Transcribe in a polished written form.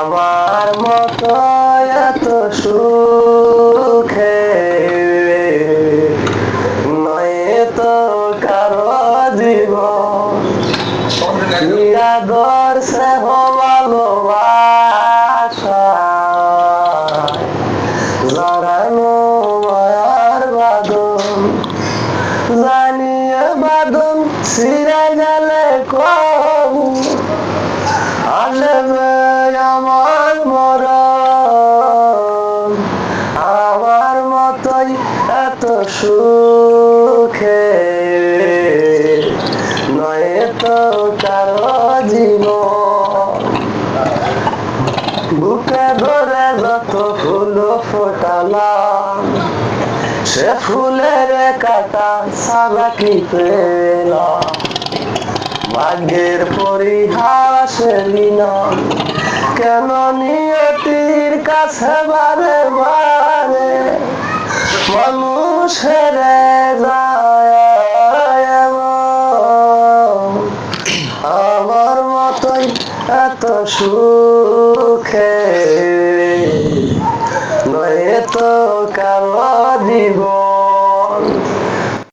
আমার মতো এত সুখে নয় তো কারো জীবন আদর স্নেহ ভালোবাসা জড়ানো মায়ার বাঁধন জানিয়ে বাঁধন ছিঁড়ে গেলে কবু আসবে আমার মরণ আমার মতোই এত সুখে নয় তো কারো জীবন বুকে ধরে যত ফুল ফোটালাম সে ফুলের কাটা ছাড়া কি পেলাম ভাগ্যের পরিহাস না কেন নিয়তির কাছে বারে বারে মানুষের আমার মতোই এত সুখে নয় তো কারো জীবন।